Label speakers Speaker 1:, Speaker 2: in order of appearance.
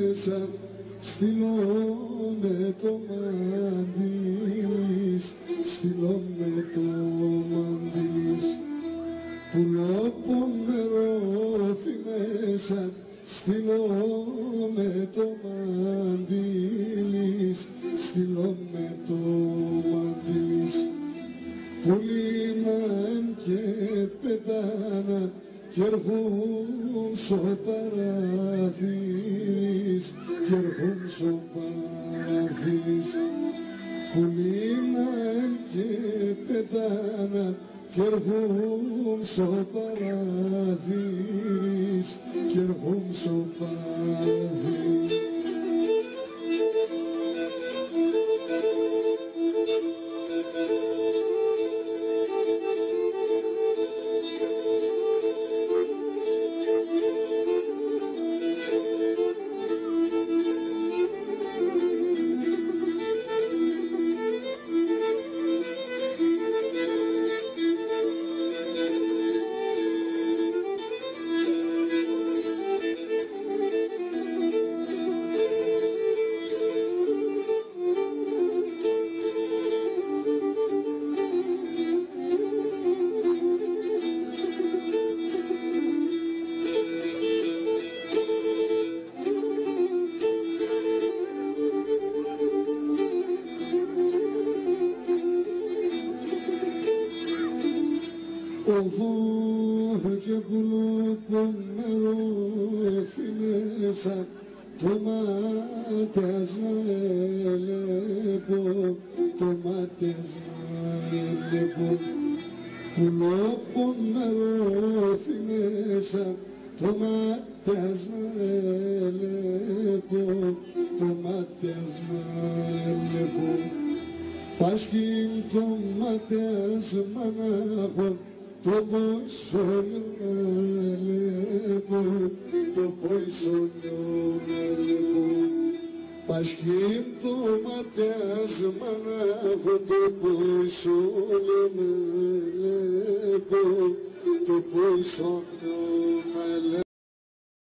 Speaker 1: μέσα στείλω με το μαντήλις, στείλω με το μαντήλις. Πουλόπο νερώθη μέσα, στείλω με το μαντήλις, στείλω με το μαντήλις. Πουλίναν και πετάνα κι έρχουν στο παραθύρις, κι έρχουν στο παραθύρις. Πουλίναν και πετάνα κι έρχουν στο παραθύρις, κι έρχουν στο παραθύρις. Οδό και πουλόπο νερώθη μέσα, το μάτιασμα έλεπω, το μάτιασμα έλεπω. Πουλόπο νερώθη μέσα, το μάτιασμα έλεπω, το μάτιασμα έλεπω. Πάσχει το μάτιασμα να έχω, το πόησονιο έλεπω, το πόησονιο έλεπω. Πάσχει το μάτιασμα να έχω, το πόησονιο έλεπω, το πόησονιο έλεπω.